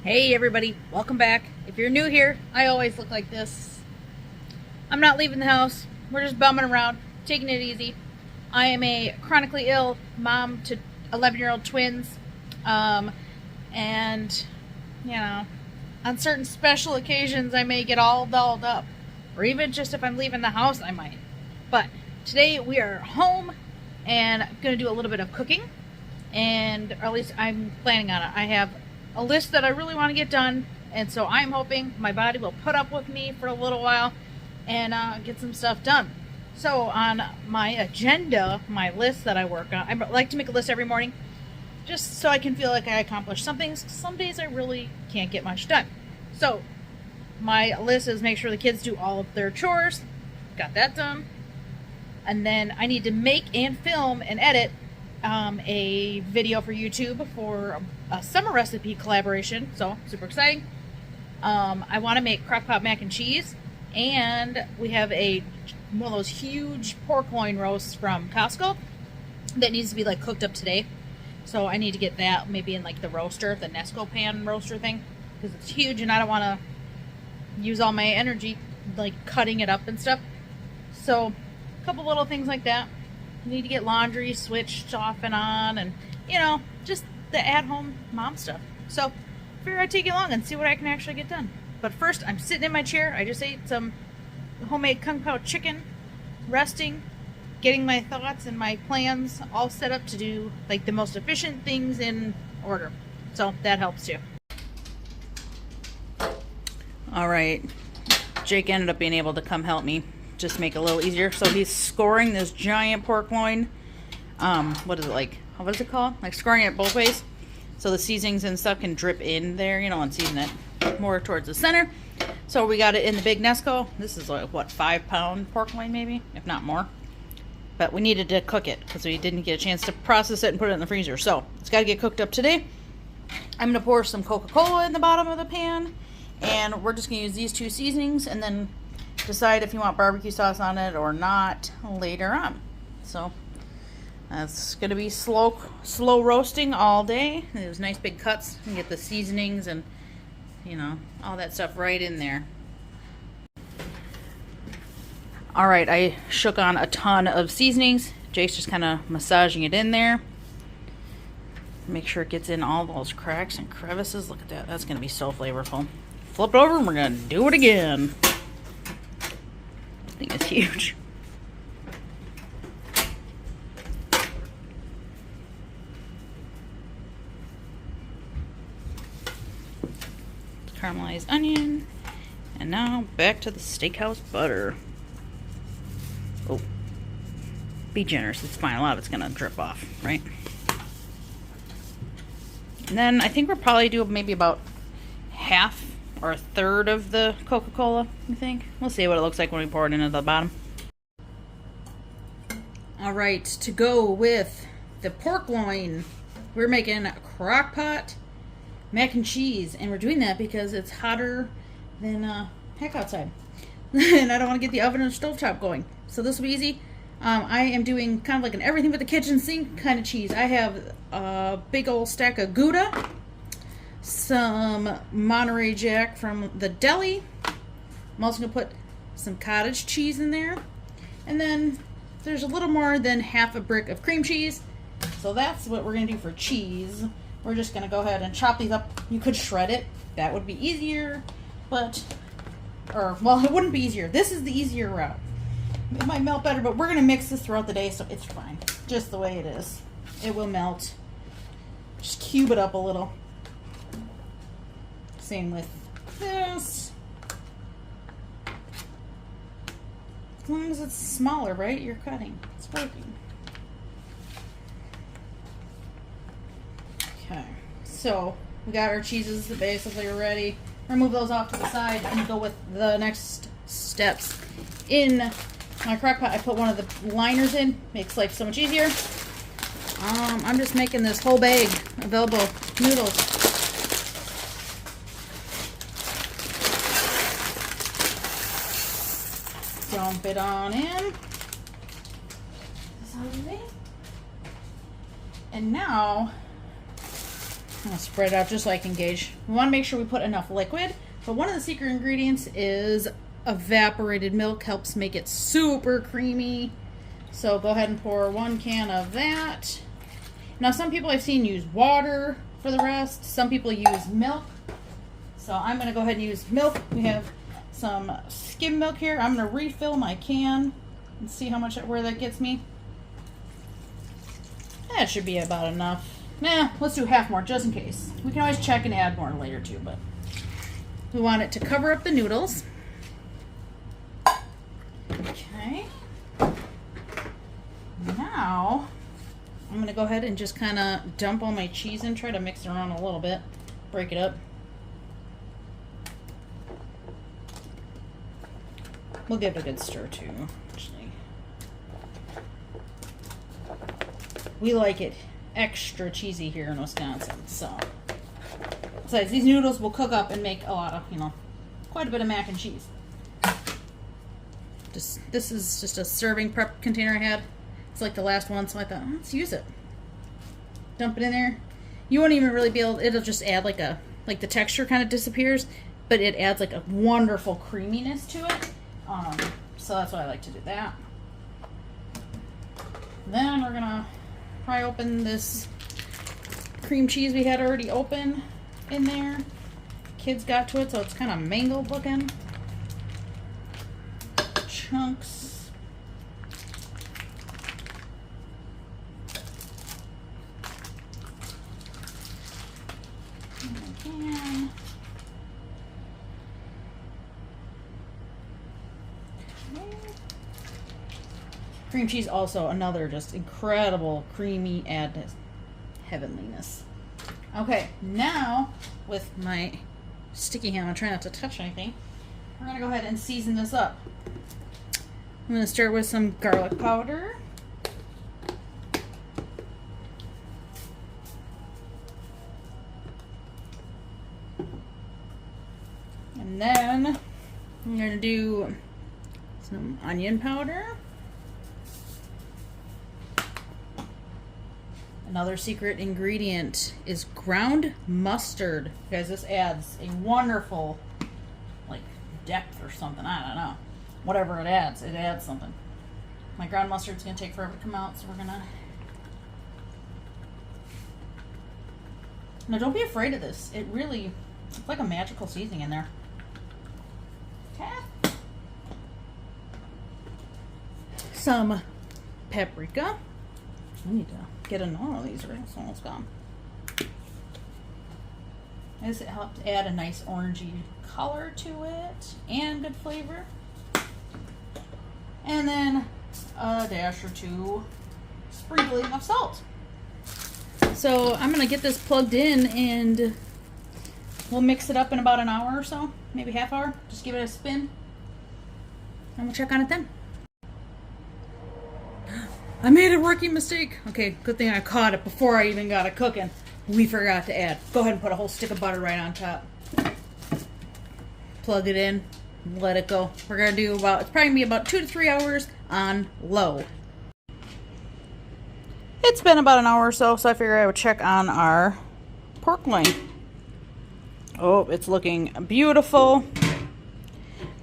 Hey everybody, welcome back. If you're new here, I always look like this. I'm not leaving the house. We're just bumming around, taking it easy. I am a chronically ill mom to 11-year-old twins. And, you know, on certain special occasions I may get all dolled up. Or even just if I'm leaving the house, I might. But today we are home and I'm going to do a little bit of cooking. And, or at least I'm planning on it. I have a list that I really want to get done, and so I'm hoping my body will put up with me for a little while and get some stuff done. So on my agenda, my list that I work on, I like to make a list every morning just so I can feel like I accomplished some things. Some days I really can't get much done. So my list is make sure the kids do all of their chores. Got that done. And then I need to make and film and edit a video for YouTube for a summer recipe collaboration, so super exciting. I want to make Crockpot mac and cheese, and we have one of those huge pork loin roasts from Costco that needs to be like cooked up today. So I need to get that maybe in like the roaster, the Nesco pan roaster thing, because it's huge and I don't want to use all my energy like cutting it up and stuff. So a couple little things like that. Need to get laundry switched off and on, and you know, just the at-home mom stuff. So figure I'd take you along and see what I can actually get done. But first, I'm sitting in my chair. I just ate some homemade kung pao chicken, resting, getting my thoughts and my plans all set up to do like the most efficient things in order. So that helps too. All right, Jake ended up being able to come help me just make it a little easier. So he's scoring this giant pork loin. What is it like? What is it called? Like scoring it both ways, so the seasonings and stuff can drip in there, you know, and season it more towards the center. So we got it in the big Nesco. This is like what, 5-pound pork loin maybe, if not more. But we needed to cook it because we didn't get a chance to process it and put it in the freezer. So it's got to get cooked up today. I'm gonna pour some Coca-Cola in the bottom of the pan, and we're just gonna use these two seasonings, and then decide if you want barbecue sauce on it or not later on. So that's gonna be slow roasting all day. Those nice big cuts, and get the seasonings and, you know, all that stuff right in there. All right, I shook on a ton of seasonings. Jake's just kind of massaging it in there. Make sure it gets in all those cracks and crevices. Look at that, that's gonna be so flavorful. Flip it over and we're gonna do it again. Thing is huge. Caramelized onion, and now back to the steakhouse butter. Oh, be generous, it's fine, a lot of it's gonna drip off, right? And then I think we'll probably do maybe about half or a third of the Coca-Cola, I think. We'll see what it looks like when we pour it into the bottom. All right, to go with the pork loin, we're making Crockpot mac and cheese, and we're doing that because it's hotter than heck outside. And I don't want to get the oven or stovetop going. So this will be easy. I am doing kind of like an everything but the kitchen sink kind of cheese. I have a big old stack of Gouda, some Monterey Jack from the deli. I'm also going to put some cottage cheese in there. And then there's a little more than half a brick of cream cheese. So that's what we're going to do for cheese. We're just going to go ahead and chop these up. You could shred it. That would be easier. But, well, it wouldn't be easier. This is the easier route. It might melt better, but we're going to mix this throughout the day, so it's fine. Just the way it is. It will melt. Just cube it up a little. Same with this. As long as it's smaller, right? You're cutting. It's working. Okay. So we got our cheeses basically ready. Remove those off to the side and go with the next steps. In my crock pot, I put one of the liners in. Makes life so much easier. I'm just making this whole bag of elbow noodles. Dump it on in. And now I'm gonna spread it out just so I can gauge. We want to make sure we put enough liquid, but one of the secret ingredients is evaporated milk. Helps make it super creamy. So go ahead and pour 1 can of that. Now some people I've seen use water for the rest. Some people use milk. So I'm going to go ahead and use milk. We have some skim milk here. I'm going to refill my can and see where that gets me. That should be about enough. Nah, let's do half more just in case. We can always check and add more later too, but we want it to cover up the noodles. Okay. Now, I'm going to go ahead and just kind of dump all my cheese in, try to mix it around a little bit, break it up. We'll give it a good stir too, actually. We like it extra cheesy here in Wisconsin, so. Besides, these noodles will cook up and make a lot of, quite a bit of mac and cheese. This is just a serving prep container I had. It's like the last one, so I thought, let's use it. Dump it in there. You won't even really be able, it'll just add like the texture kind of disappears, but it adds like a wonderful creaminess to it. So that's why I like to do that. Then we're gonna pry open this cream cheese we had already open in there. Kids got to it, so it's kind of mangled looking. Chunks. Again. Cream cheese also another just incredible creamy add to heavenliness. Okay, now with my sticky hand, I'm trying not to touch anything. We're gonna go ahead and season this up. I'm gonna start with some garlic powder. And then I'm gonna do some onion powder. Another secret ingredient is ground mustard. Guys, this adds a wonderful, like, depth or something. I don't know. Whatever it adds something. My ground mustard's going to take forever to come out, so we're going to... Now, don't be afraid of this. It's like a magical seasoning in there. Okay. Some paprika. I need to get another of these, or it's almost gone. This helps add a nice orangey color to it and good flavor. And then a dash or two sprinkling of salt. So I'm gonna get this plugged in and we'll mix it up in about an hour or so, maybe half hour. Just give it a spin and we'll check on it then. I made a rookie mistake. Okay, good thing I caught it before I even got it cooking. We forgot to add. Go ahead and put a whole stick of butter right on top. Plug it in, let it go. We're gonna do it's probably gonna be about 2 to 3 hours on low. It's been about an hour or so, so I figured I would check on our pork loin. Oh, it's looking beautiful.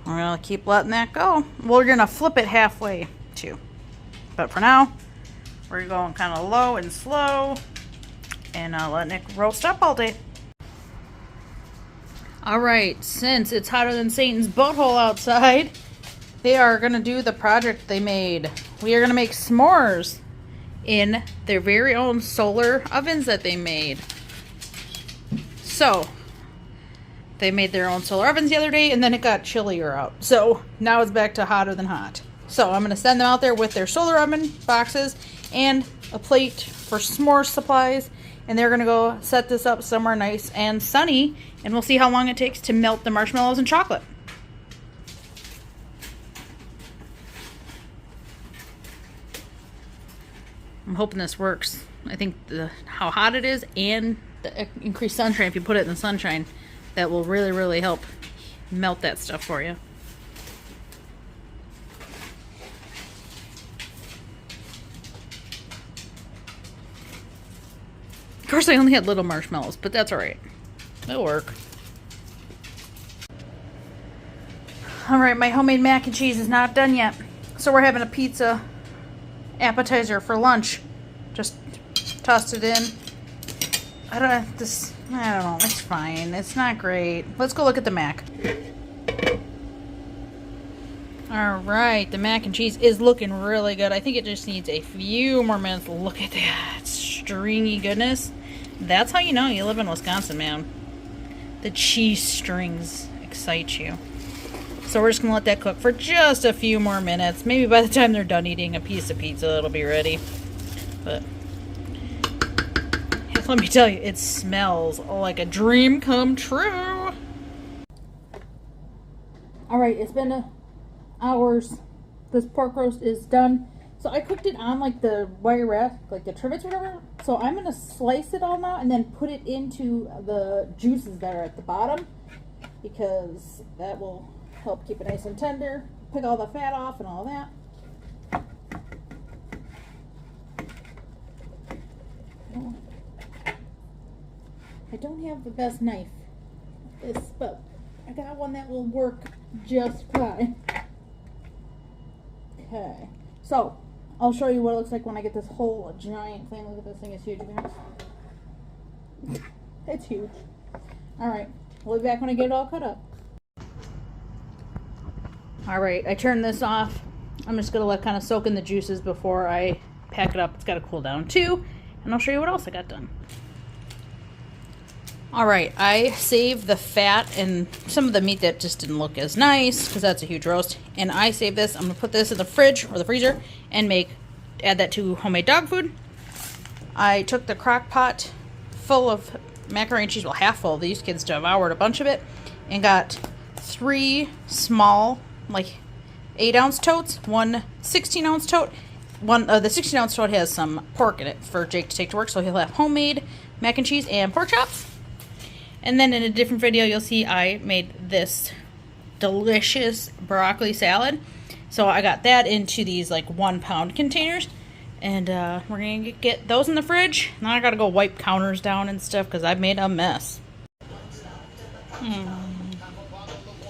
We're gonna keep letting that go. We're gonna flip it halfway too. But for now, we're going kind of low and slow and letting it roast up all day. Alright, since it's hotter than Satan's butthole outside, they are going to do the project they made. We are going to make s'mores in their very own solar ovens that they made. So, they made their own solar ovens the other day and then it got chillier out. So, now it's back to hotter than hot. So I'm going to send them out there with their solar oven boxes and a plate for s'more supplies. And they're going to go set this up somewhere nice and sunny. And we'll see how long it takes to melt the marshmallows and chocolate. I'm hoping this works. I think how hot it is and the increased sunshine, if you put it in the sunshine, that will really, really help melt that stuff for you. course, I only had little marshmallows, but that's alright. It'll work. Alright, my homemade mac and cheese is not done yet. So we're having a pizza appetizer for lunch. Just tossed it in. I don't know. It's fine. It's not great. Let's go look at the mac. Alright, the mac and cheese is looking really good. I think it just needs a few more minutes. Look at that stringy goodness. That's how you know you live in Wisconsin, man. The cheese strings excite you. So we're just going to let that cook for just a few more minutes. Maybe by the time they're done eating a piece of pizza, it'll be ready. But let me tell you, it smells like a dream come true. Alright, it's been hours. This pork roast is done. So I cooked it on like the wire rack, like the trivets or whatever. So I'm going to slice it all now and then put it into the juices that are at the bottom, because that will help keep it nice and tender, pick all the fat off and all that. I don't have the best knife, but I got one that will work just fine. Okay, so I'll show you what it looks like when I get this whole giant thing. Look at this thing, it's huge, guys. It's huge. Alright, we'll be back when I get it all cut up. Alright, I turned this off. I'm just going to let kind of soak in the juices before I pack it up. It's got to cool down too. And I'll show you what else I got done. Alright, I saved the fat and some of the meat that just didn't look as nice, because that's a huge roast. And I saved this. I'm going to put this in the fridge or the freezer and add that to homemade dog food. I took the Crockpot full of macaroni and cheese, well, half full. These kids devoured a bunch of it, and got 3 small, like 8-ounce totes, 1 16-ounce tote. The 16-ounce tote has some pork in it for Jake to take to work, so he'll have homemade mac and cheese and pork chops. And then in a different video, you'll see I made this delicious broccoli salad. So I got that into these like 1-pound containers. And we're going to get those in the fridge. Now I got to go wipe counters down and stuff because I've made a mess.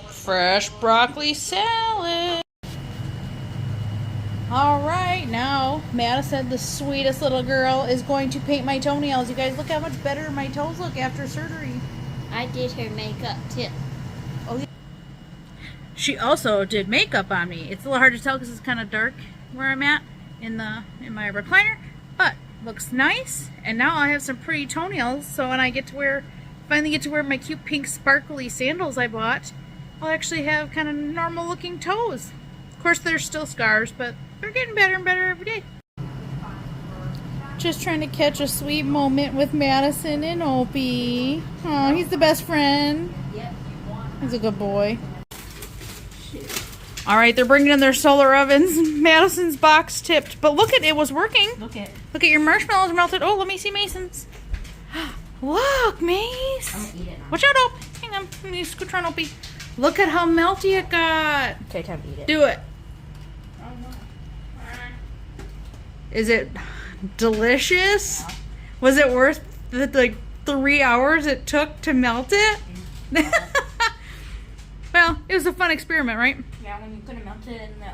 Fresh broccoli salad. Alright, now Madison, the sweetest little girl, is going to paint my toenails. You guys, look how much better my toes look after surgery. I did her makeup too. Oh, yeah. She also did makeup on me. It's a little hard to tell because it's kind of dark where I'm at in my recliner, but looks nice. And now I have some pretty toenails, so when I finally get to wear my cute pink sparkly sandals I bought, I'll actually have kind of normal looking toes. Of course, there's still scars, but they're getting better and better every day. Just trying to catch a sweet moment with Madison and Opie. Oh, he's the best friend. He's a good boy. Alright, they're bringing in their solar ovens. Madison's box tipped. But look, it was working. Look at your marshmallows melted. Oh, let me see Mason's. Look, Mace. I'm gonna eat it now. Watch out, Opie. Hang on. Let me scoot around, Opie. Look at how melty it got. Okay, time to eat it. Do it. Is it delicious? Yeah. Was it worth the like 3 hours it took to melt it? Well, it was a fun experiment, right? Yeah, when you could have melted it in the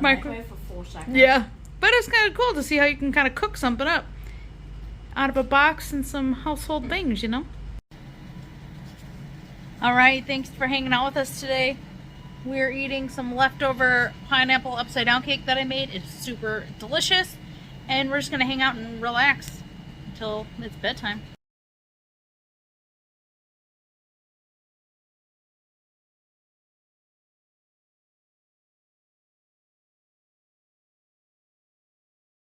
microwave for 4 seconds. Yeah, but it's kind of cool to see how you can kind of cook something up out of a box and some household things, you know? Alright, thanks for hanging out with us today. We're eating some leftover pineapple upside down cake that I made. It's super delicious. And we're just going to hang out and relax until it's bedtime.